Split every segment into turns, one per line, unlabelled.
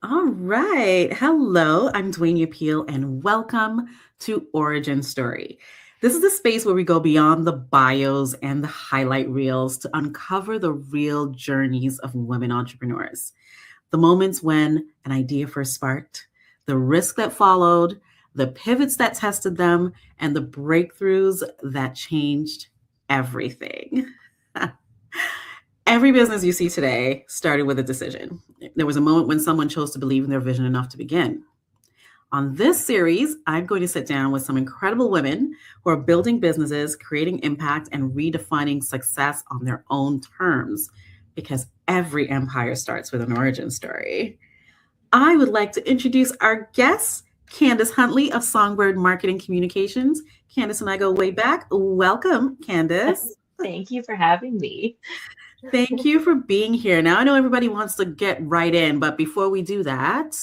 All right. Hello, I'm Dwania Peele, and welcome to Origin Story. This is the space where we go beyond the bios and the highlight reels to uncover the real journeys of women entrepreneurs. The moments when an idea first sparked, the risk that followed, the pivots that tested them, and the breakthroughs that changed everything. Every business you see today started with a decision. There was a moment when someone chose to believe in their vision enough to begin. On this series, I'm going to sit down with some incredible women who are building businesses, creating impact, and redefining success on their own terms because every empire starts with an origin story. I would like to introduce our guest, Candace Huntley of Songbird Marketing Communications. Candace and I go way back. Welcome, Candace.
Thank you for having me.
Thank you for being here. Now, I know everybody wants to get right in, but before we do that,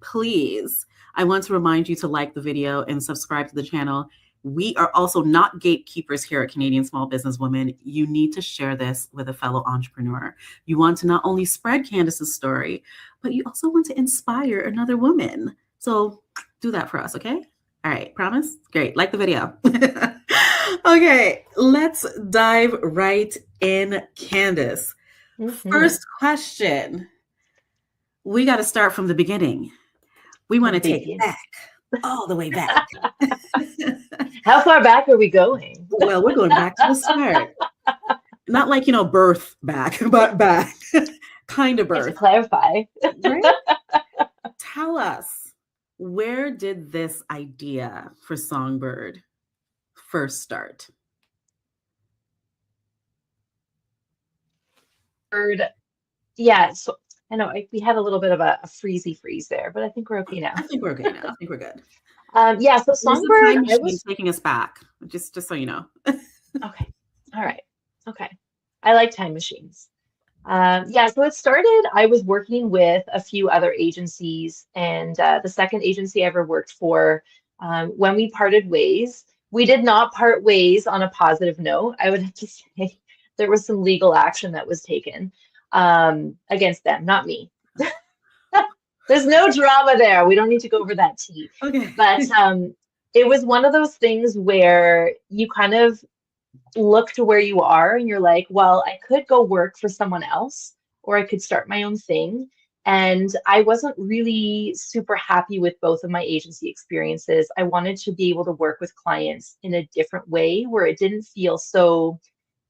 please, I want to remind you to like the video and subscribe to the channel. We are also not gatekeepers here at Canadian Small Business Women. You need to share this with a fellow entrepreneur. You want to not only spread Candace's story, but you also want to inspire another woman. So do that for us, okay? All right, promise? Great. Like the video. Okay, let's dive right in, Candace. First question. We got to start from the beginning. We want to take it back, all the way back.
How far back are we going?
Well, we're going back to the start. Not like, birth back, but back. Kind of birth.
To clarify.
Right? Tell us, where did this idea for Songbird first start?
Yeah, so I know we had a little bit of a freezy freeze there, but I think we're okay now.
I think we're okay now. I think we're good.
Yeah, so Songbird,
I was taking us back, just so you know.
Okay, all right, okay. I like time machines. Yeah, so it started, I was working with a few other agencies, and the second agency I ever worked for, when we parted ways, we did not part ways on a positive note. I would have to say there was some legal action that was taken against them, not me. There's no drama there. We don't need to go over that tea.
Okay.
But it was one of those things where you kind of look to where you are and you're like, well, I could go work for someone else or I could start my own thing. And I wasn't really super happy with both of my agency experiences. I wanted to be able to work with clients in a different way where it didn't feel so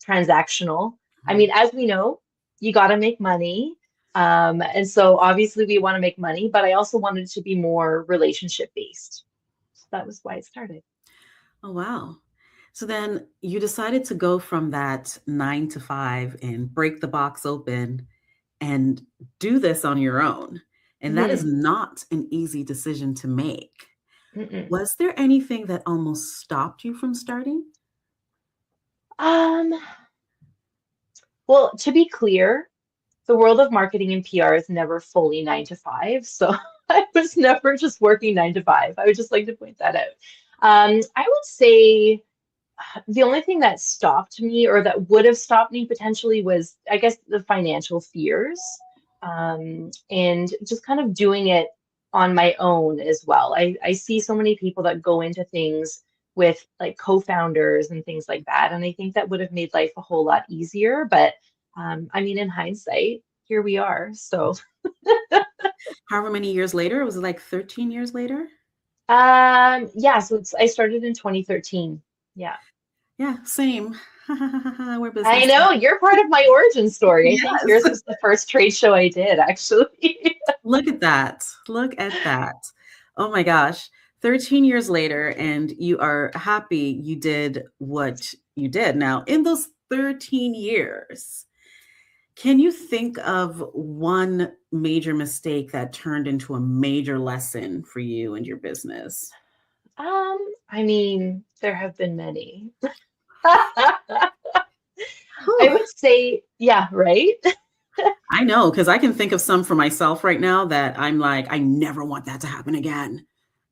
transactional. I mean, as we know, you got to make money. And so obviously we want to make money, but I also wanted to be more relationship based. So that was why it started.
Oh, wow. So then you decided to go from that 9 to 5 and break the box open and do this on your own. And that is not an easy decision to make. Was there anything that almost stopped you from starting?
Well, to be clear, the world of marketing and PR is never fully 9 to 5. So I was never just working 9 to 5. I would just like to point that out. I would say the only thing that stopped me or that would have stopped me potentially was, I guess, the financial fears and just kind of doing it on my own as well. I see so many people that go into things with like co-founders and things like that. And I think that would have made life a whole lot easier. But I mean, in hindsight, here we are. So
however many years later, was it like 13 years later?
Yeah, so I started in 2013. Yeah.
Yeah, same. We're business.
I know you're part of my origin story. I think yours was the first trade show I did, actually.
Look at that. Look at that. Oh my gosh. 13 years later, and you are happy you did what you did. Now, in those 13 years, can you think of one major mistake that turned into a major lesson for you and your business?
I mean, there have been many. I would say, yeah, right?
I know, because I can think of some for myself right now that I'm like, I never want that to happen again.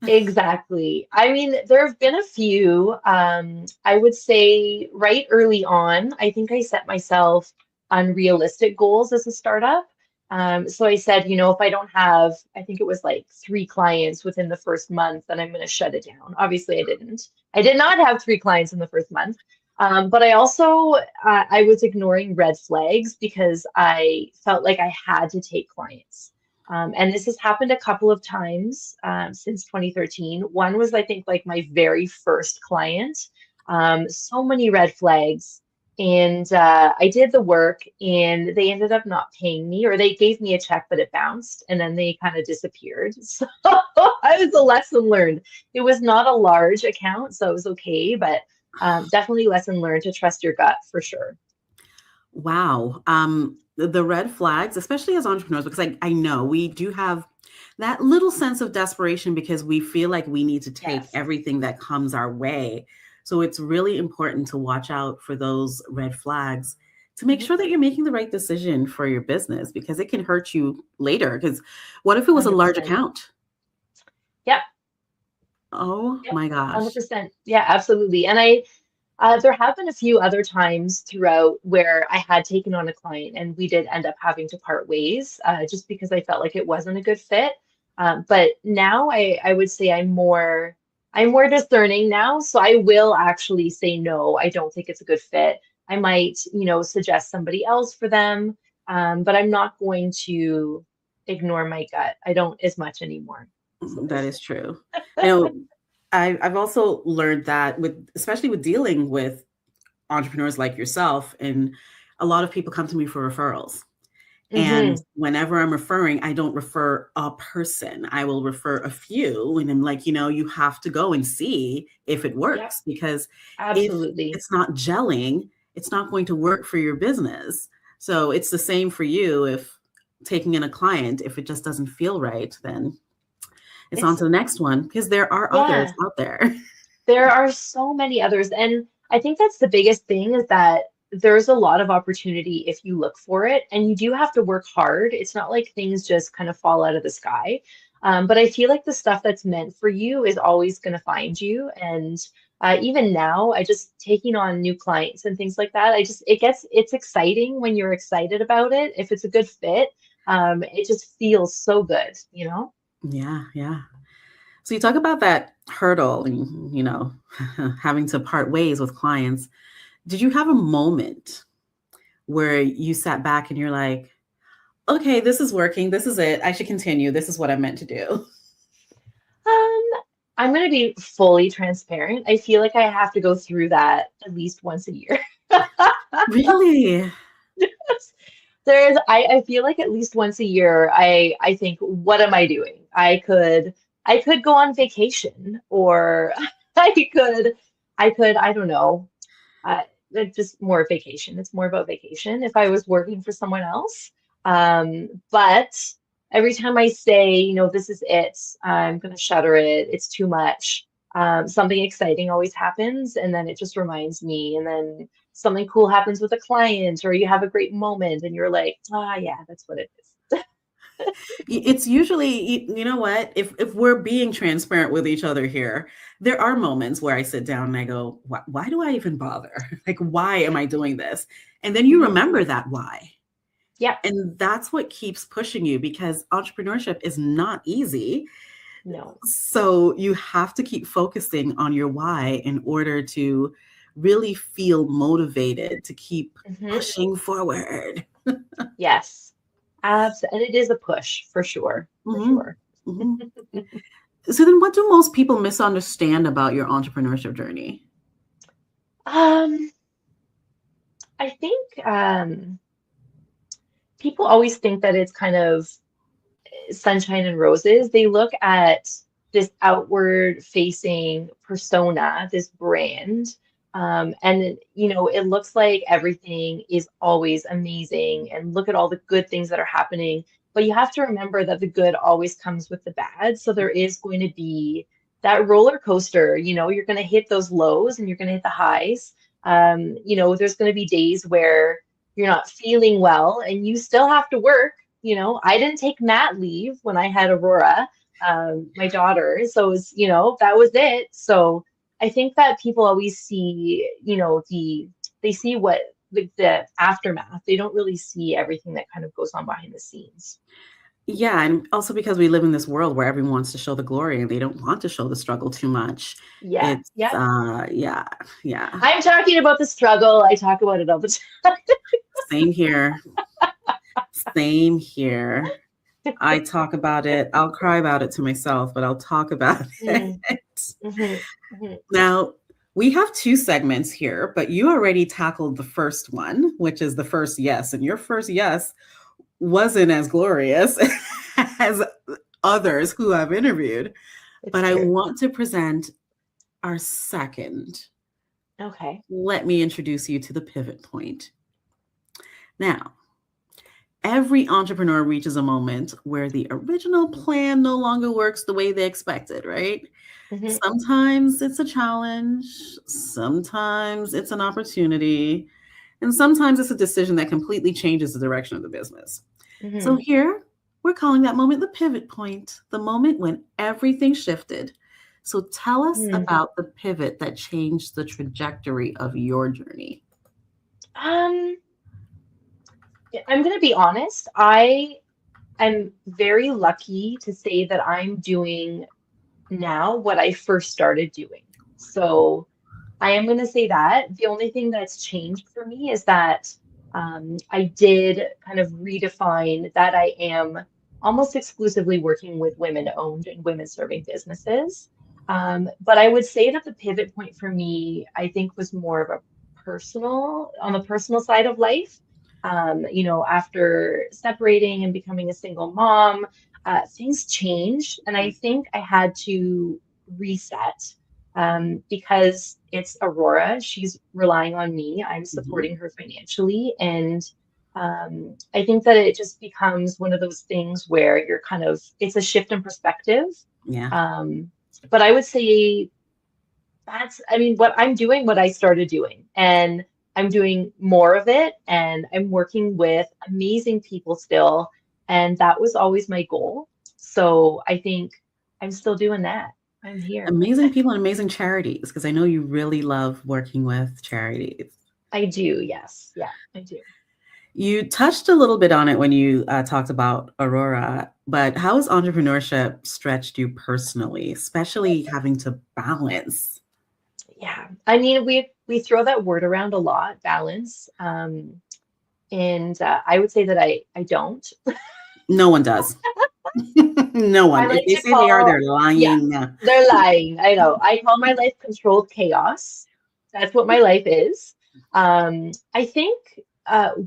Exactly. I mean, there have been a few. I would say right early on, I think I set myself unrealistic goals as a startup. So I said, if I don't have, I think it was like 3 clients within the first month, then I'm going to shut it down. Obviously, I didn't. I did not have 3 clients in the first month. But I also, I was ignoring red flags because I felt like I had to take clients. And this has happened a couple of times since 2013. One was, I think, like my very first client. So many red flags. And I did the work and they ended up not paying me, or they gave me a check, but it bounced and then they kind of disappeared. So I was a lesson learned. It was not a large account, so it was okay, but definitely lesson learned to trust your gut for sure.
Wow. The red flags, especially as entrepreneurs, because I know we do have that little sense of desperation because we feel like we need to take
Yes.
everything that comes our way. So it's really important to watch out for those red flags to make
Mhm.
sure that you're making the right decision for your business because it can hurt you later. Because what if it was a large
100%.
account?
Yep.
Oh
Yep.
my gosh.
100%. Yeah, absolutely. And there have been a few other times throughout where I had taken on a client and we did end up having to part ways just because I felt like it wasn't a good fit. But now I would say I'm more discerning now. So I will actually say no, I don't think it's a good fit. I might, suggest somebody else for them, but I'm not going to ignore my gut. I don't as much anymore. So
That
there's
is true. I know I've also learned that especially with dealing with entrepreneurs like yourself, and a lot of people come to me for referrals. And
hmm
whenever I'm referring, I don't refer a person. I will refer a few. And I'm like, you have to go and see if it
Yep,
works because if
absolutely.
it's not gelling, it's not going to work for your business. So it's the same for you if taking in a client, if it just doesn't feel right, then it's on
It's
to the next one because there are others
Yeah,
out there.
there are so many others. And I think that's the biggest thing is that there's a lot of opportunity if you look for it, and you do have to work hard. It's not like things just kind of fall out of the sky. But I feel like the stuff that's meant for you is always going to find you. And even now, I just taking on new clients and things like that. It's exciting when you're excited about it. If it's a good fit, it just feels so good, you know?
Yeah, yeah. So you talk about that hurdle and, having to part ways with clients. Did you have a moment where you sat back and you're like, okay, this is working. This is it. I should continue. This is what I'm meant to do.
Um, I'm going to be fully transparent. I feel like I have to go through that at least once a year.
Really?
I feel like at least once a year, I think, what am I doing? I could go on vacation, or I could, I don't know, it's just more vacation. It's more about vacation if I was working for someone else. But every time I say, this is it, I'm going to shutter it, it's too much. Something exciting always happens, and then it just reminds me, and then something cool happens with a client, or you have a great moment, and you're like, ah, yeah, that's what it is.
It's usually, you know what? If we're being transparent with each other here, there are moments where I sit down and I go, why do I even bother? Like, why am
Yeah.
I doing this? And then you
hmm
remember that why.
Yeah.
And that's what keeps pushing you because entrepreneurship is not easy.
No.
So you have to keep focusing on your why in order to really feel motivated to keep
hmm
pushing forward.
Yes. And it is a push for sure. For
Mhm,
sure.
mhm. So then what do most people misunderstand about your entrepreneurship journey?
Um, I think people always think that it's kind of sunshine and roses. They look at this outward facing persona, this brand, and it looks like everything is always amazing. And look at all the good things that are happening. But you have to remember that the good always comes with the bad. So there is going to be that roller coaster. You're going to hit those lows and you're going to hit the highs. There's going to be days where you're not feeling well and you still have to work. I didn't take mat leave when I had Aurora, my daughter. So that was it. So I think that people always see, they see what like the aftermath. They don't really see everything that kind of goes on behind the scenes.
Yeah, and also because we live in this world where everyone wants to show the glory and they don't want to show the struggle too much.
Yeah,
It's
yeah.
yeah, yeah.
I'm talking about the struggle. I talk about it all the time.
Same here. Same here. I talk about it. I'll cry about it to myself, but I'll talk about
Mm,
it.
mhm, mhm.
Now, we have two segments here, but you already tackled the first one, which is the first yes. And your first yes wasn't as glorious as others who I've interviewed.
It's
But I
true.
want to present our second.
Okay.
Let me introduce you to the pivot point. Now, every entrepreneur reaches a moment where the original plan no longer works the way they expected, right?
Hmm.
Sometimes it's a challenge, sometimes it's an opportunity, and sometimes it's a decision that completely changes the direction of the business. So
Hmm.
here, we're calling that moment the pivot point, the moment when everything shifted. So tell us
Hmm.
about the pivot that changed the trajectory of your journey.
Um, I'm going to be honest. I am very lucky to say that I'm doing now what I first started doing. So I am going to say that the only thing that's changed for me is that I did kind of redefine that I am almost exclusively working with women-owned and women-serving businesses. But I would say that the pivot point for me, I think, was more of a on the personal side of life. After separating and becoming a single mom, things changed, and I think I had to reset because it's Aurora. She's relying on me. I'm
Mhm.
supporting her financially. And I think that it just becomes one of those things where it's a shift in perspective.
Yeah.
But I would say I mean, what I'm doing, what I started doing, and I'm doing more of it, and I'm working with amazing people still. And that was always my goal. So I think I'm still doing that. I'm here.
Amazing people and amazing charities, because I know you really love working with charities.
I do, yes. Yeah, I do.
You touched a little bit on it when you talked about Aurora, but how has entrepreneurship stretched you personally, especially having to balance?
Yeah. I mean, we throw that word around a lot, balance. And I would say that I don't.
No one does. No
I
one. If
like
they
to
say they are,
call,
they're
yeah,
lying.
they're lying. I know. I call my life controlled chaos. That's what my life is. I think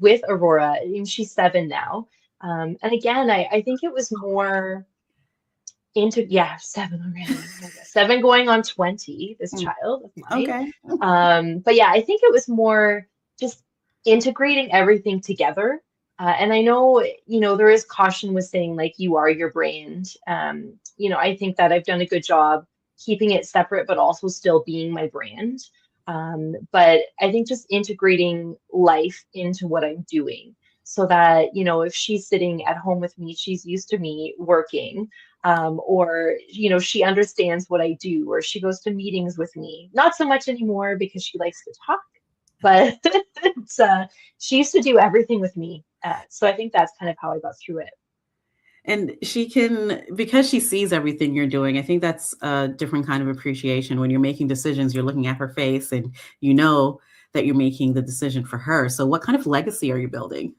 with Aurora, I mean, she's 7 now. And again, I think it was more into, yeah, 7 already. Oh my God. 7 going on 20, this
Mm,
child of mine.
okay.
But yeah, I think it was more just integrating everything together. And I know, there is caution with saying like you are your brand. I think that I've done a good job keeping it separate, but also still being my brand. But I think just integrating life into what I'm doing so that, if she's sitting at home with me, she's used to me working, or she understands what I do, or she goes to meetings with me. Not so much anymore because she likes to talk, but she used to do everything with me. So I think that's kind of how I got through it.
And she can, because she sees everything you're doing, I think that's a different kind of appreciation. When you're making decisions, you're looking at her face and you know that you're making the decision for her. So, what kind of legacy are you building?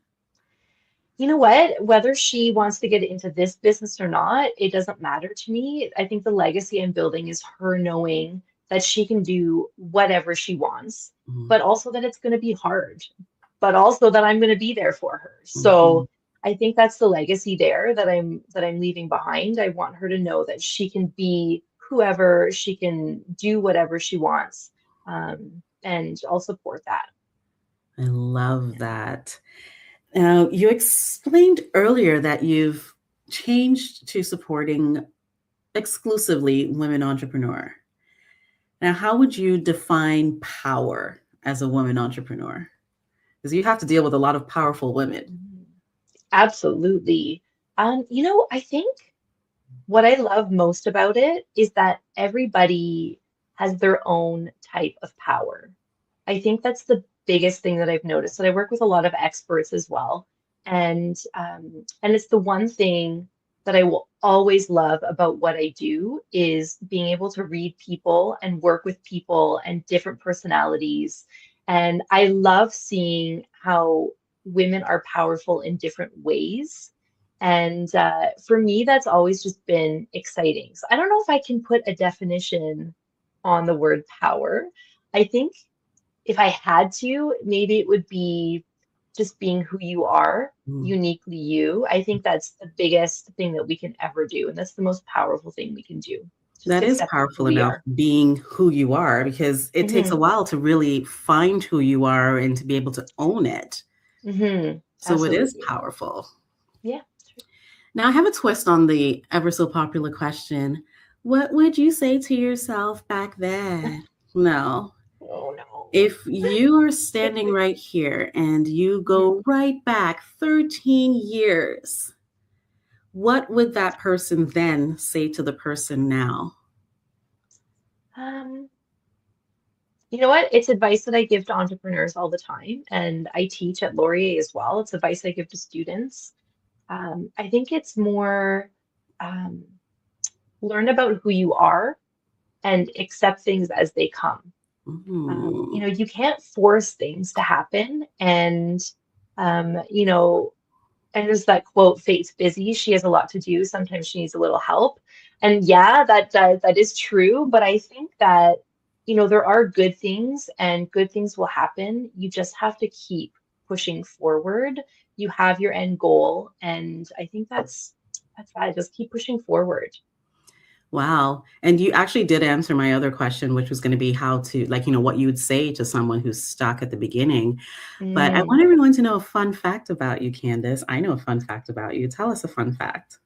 You know what? Whether she wants to get into this business or not, it doesn't matter to me. I think the legacy I'm building is her knowing that she can do whatever she wants,
Mhm,
but also that it's going to be hard, but also that I'm going to be there for her.
mhm.
So I think that's the legacy there that I'm leaving behind. I want her to know that she can be whoever, she can do whatever she wants. And I'll support that.
I love that. Now, you explained earlier that you've changed to supporting exclusively women entrepreneur. Now, how would you define power as a woman entrepreneur? Because you have to deal with a lot of powerful women.
Mhm. Absolutely. I think what I love most about it is that everybody has their own type of power. I think that's the biggest thing that I've noticed. And I work with a lot of experts as well. And it's the one thing that I will always love about what I do is being able to read people and work with people and different personalities. And I love seeing how women are powerful in different ways. And for me, that's always just been exciting. So I don't know if I can put a definition on the word power. I think if I had to, maybe it would be just being who you are,
Mm.
uniquely you. I think that's the biggest thing that we can ever do. And that's the most powerful thing we can do, just
That is
accepting who
powerful
we
enough,
are.
being who you are, because it takes a
Hmm.
while to really find who you are and to be able to own it.
Hmm.
So it is
Absolutely.
powerful.
Yeah.
Now, I have a twist on the ever so popular question. What would you say to yourself back then? No.
Oh no.
If you are standing right here and you
Mhm.
go right back 13 years, what would that person then say to the person now?
Um, you know what? It's advice that I give to entrepreneurs all the time, and I teach at Laurier as well. It's advice I give to students. I think it's more um, learn about who you are and accept things as they come.
Mm.
You can't force things to happen. And and there's that quote, fate's busy. She has a lot to do. Sometimes she needs a little help. And yeah, that is true. But I think that, there are good things and good things will happen. You just have to keep pushing forward. You have your end goal. And I think that's that. Just keep pushing forward.
Wow. And you actually did answer my other question, which was going to be how to, like, what you would say to someone who's stuck at the beginning. But I
Mm.
want everyone to know a fun fact about you, Candace. I know a fun fact about you. Tell us a fun fact.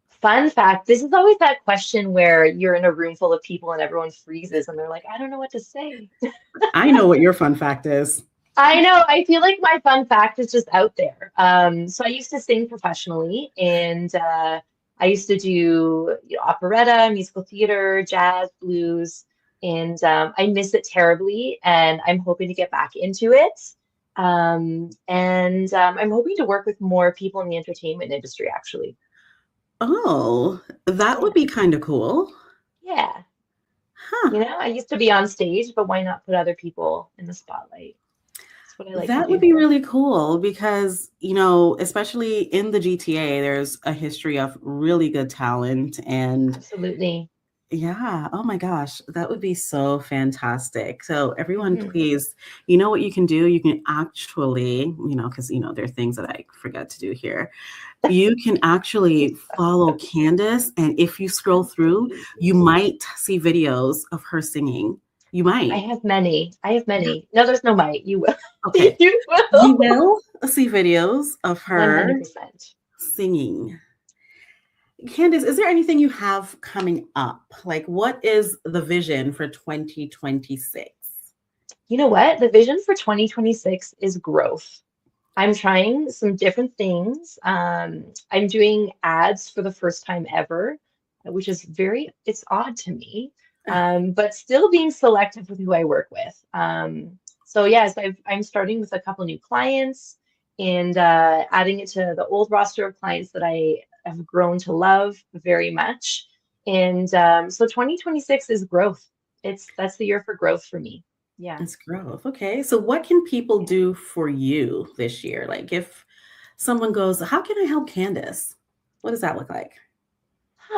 Fun fact, this is always that question where you're in a room full of people and everyone freezes and they're like, I don't know what to say.
I know what your fun fact is.
I know. I feel like my fun fact is just out there. So I used to sing professionally, and I used to do operetta, musical theater, jazz, blues, and I miss it terribly. And I'm hoping to get back into it. And I'm hoping to work with more people in the entertainment industry, actually.
Oh, that
Yeah,
would be kind of cool.
yeah.
Huh.
I used to be on stage, but why not put other people in the spotlight? That's what I like to
That would
do.
be really cool because, especially in the GTA, there's a history of really good talent. And
Absolutely.
yeah, oh my gosh, that would be so fantastic. So, everyone,
Hmm.
please, you know what you can do? You can actually, because, there are things that I forget to do here. You can actually follow Candace. And if you scroll through, you
Absolutely.
might see videos of her singing. You
I
might.
have many. I have many. No, there's no might. You will.
Okay.
You
You
will.
will see videos of her
100%.
singing. Candace, is there anything you have coming up? Like, what is the vision for 2026?
You know what? The vision for 2026 is growth. I'm trying some different things. I'm doing ads for the first time ever, which is it's odd to me, but still being selective with who I work with. So yes, I'm starting with a couple new clients and adding it to the old roster of clients that I have grown to love very much. And so 2026 is growth. That's the year for growth for me. Yeah.
It's growth. Okay. So, what can people do for you this year? Like, if someone goes, how can I help Candace? What does that look like?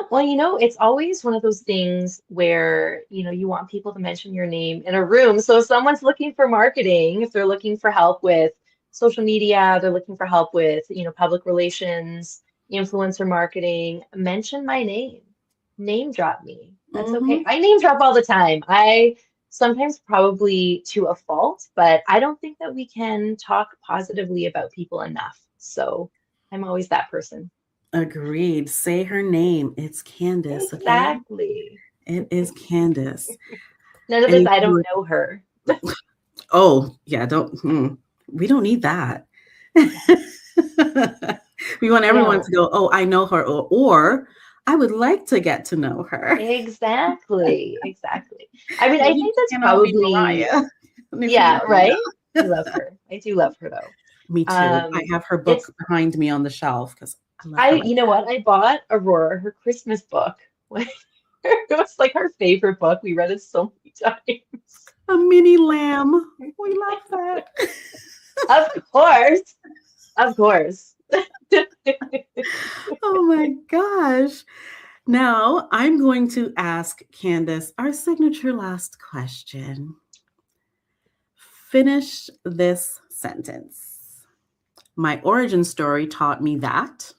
Well, it's always one of those things where, you want people to mention your name in a room. So if someone's looking for marketing, if they're looking for help with social media, they're looking for help with, public relations, influencer marketing, mention my name. Name drop me. That's okay.
Hmm.
I name drop all the time. I sometimes probably to a fault, but I don't think that we can talk positively about people enough. So I'm always that person.
Agreed. Say her name. It's Candace. Okay.
Exactly.
It is Candace.
None of this,
And
I don't know her.
oh, yeah, we don't need that.
Yeah.
We want everyone
No,
to go, oh, I know her, or I would like to get to know her.
exactly. Exactly. I mean, I
We
think that's
cannot be
probably,
Mariah if you
yeah,
let me
right?
know.
I love her. I do love her though.
Me too. I
Um,
have her book
it's
behind me on the shelf because I love her
I
like
you know what? I bought Aurora her Christmas book. It was like her favorite book. We read it so many times.
a mini lamb. We love that.
Of course. Of course.
Oh my gosh. Now I'm going to ask Candace our signature last question. Finish this sentence. My origin story taught me that.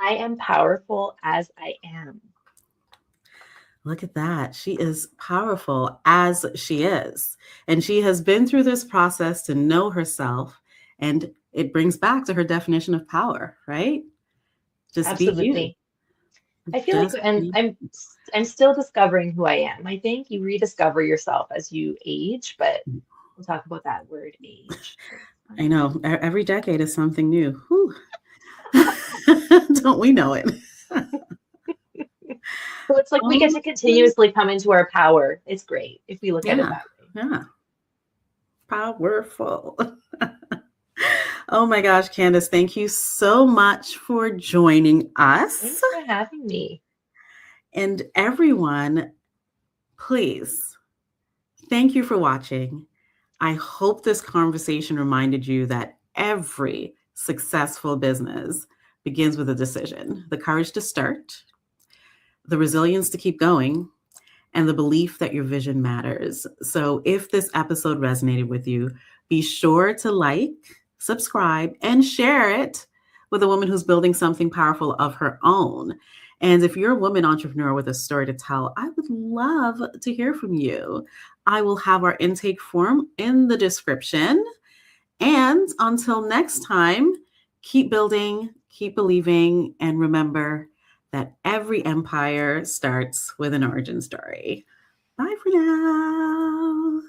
I am powerful as I am.
Look at that. She is powerful as she is. And she has been through this process to know herself. And it brings back to her definition of power, right? Just be you.
Absolutely. I feel like
Just
and
be.
I'm still discovering who I am. I think you rediscover yourself as you age, but we'll talk about that word age.
I know. Every decade is something new. Whew. Don't we know it?
So it's like we get
Oh,
to continuously come into our power. It's great if we look at it
yeah.
that way.
Yeah. Powerful. Oh my gosh, Candace, thank you so much for joining us.
Thanks for having me.
And everyone, please, thank you for watching. I hope this conversation reminded you that every successful business begins with a decision, the courage to start, the resilience to keep going, and the belief that your vision matters. So if this episode resonated with you, be sure to like, subscribe, and share it with a woman who's building something powerful of her own. And if you're a woman entrepreneur with a story to tell, I would love to hear from you. I will have our intake form in the description. And until next time, keep building, keep believing, and remember that every empire starts with an origin story. Bye for now.